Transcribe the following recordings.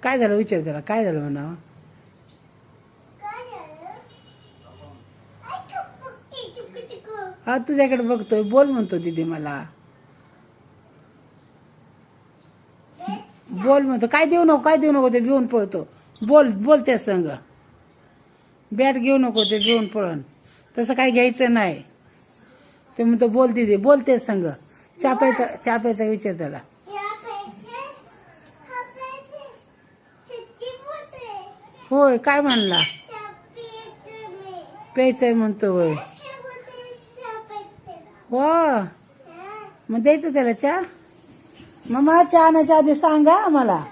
काय झालं विचार त्याला, काय झालं म्हणा. हा तुझ्याकडे बघतोय, बोल म्हणतो दीदी मला. बोल म्हणतो, काय देऊ नको, काय देऊ नको, ते घेऊन पळतो. बोल बोल त्या संग. बॅट घेऊ नको, ते घेऊन पळण. तसं काय घ्यायचं नाही. ते म्हणतो बोल दीदी, बोल त्या संग. चाप्याचा विचार त्याला. होय, काय म्हणला. प्यायचंय म्हणतो. होय हो, मग द्यायचं त्याला चहा. मग चहा आणायच्या आधी सांगा मला.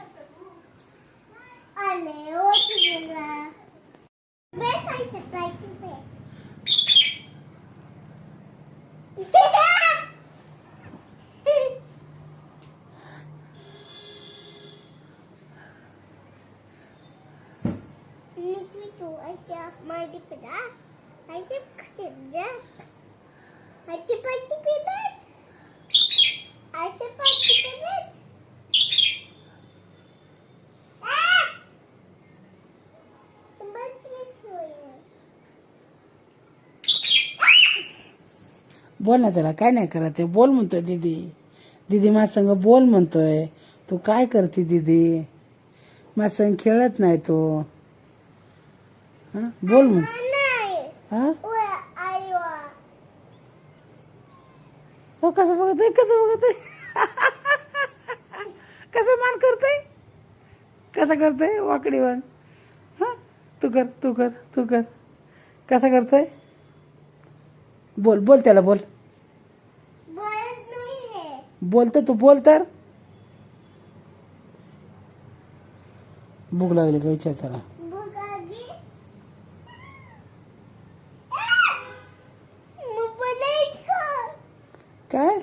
बोल ना त्याला, काय नाही करत आहे. बोल म्हणतोय दीदी. दीदी माझ्या संग बोल म्हणतोय. तू काय करते दीदी. माझ्या संग खेळत नाही तो. हा बोल म्हण. हा हो, कसं बघत आहे, कसं बघत आहे. कसं मान करतोय, कसं करतोय वाकडी मान. हा तू कर, तू कर, तू कर. कसं करतोय. बोल बोल त्याला, बोल. बोलतो तू, बोल तर. भूक लागली का विचार त्याला. काय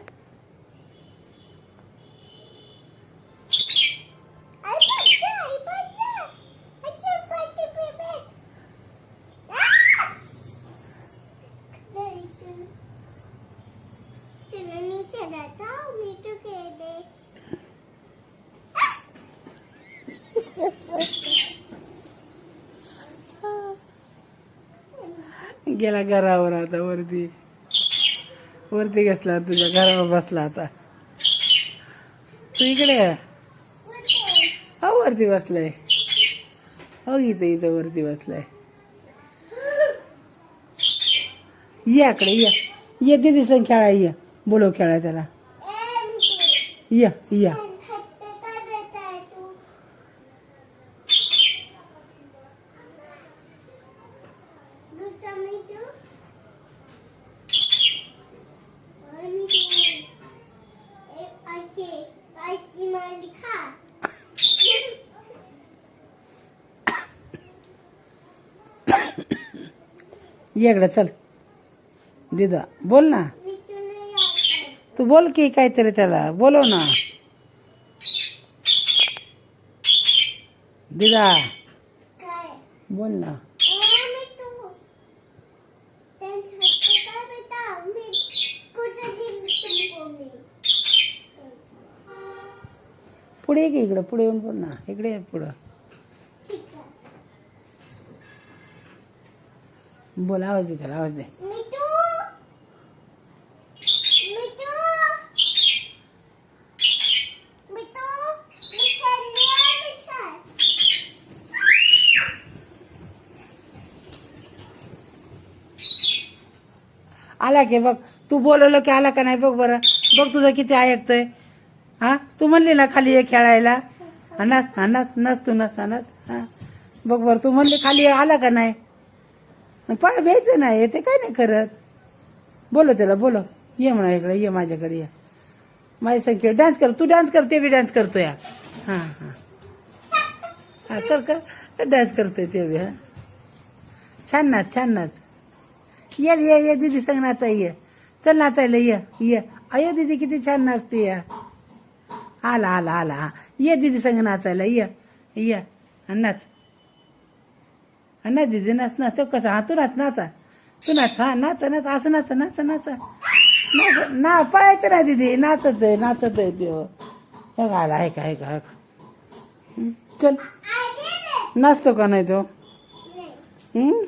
गेला घरावर. आता वरती वरती घेतला, तुझ्या घरावर बसला. आता तू इकडे हो, वरती बसलाय. हो इथे इथं वरती बसलाय. ये आकडे, ये दीदी संग खेळा. ये बोलव खेळा त्याला. या या इकडे चल. दिदा बोल ना. तू बोल की काहीतरी त्याला बोलव ना. दिदा बोल ना. पुढे की इकडं, पुढे येऊन बोल ना. इकडे पुढं बोल. आवाज दे त्याला, आवाज दे. आला की बघ. तू बोलवलं की आला का नाही बघ बरं. बघ तुझं किती ऐकतोय. हा तू म्हणली ना खाली ये खेळायला. नस हा नस नस तू नस नस. हा बघ बरं, तू म्हणली खाली आला का नाही. पळ भ्यायचं नाही, ते काय नाही करत. बोलो त्याला, बोलो. ये म्हणा इकडे, ये माझ्याकडे ये. माझ्या संख्या डान्स कर. तू डान्स करते, बी डान्स करतोय. हां हां हां कर कर डान्स करतोय ते बी. हां छान नाच, छान नाच. ये ये ये दीदी संग नाचा. ये चल नाचायला. ये ये. अयो दीदी किती छान नाचते. या आला आला आला. हा ये दीदी संग नाचायला. ये ये नाच. ना दीदी नाच नाच. तो कसा. हा तू नाच, नाचा तू नाच. हा नाच नाच, असं नाच, नाच नाच नाच ना. पळायचं ना दीदी. नाचत आहे, नाचत आहे ते. हो आला आहे का, आहे का. चल नाचतो का नाही तो हम्म?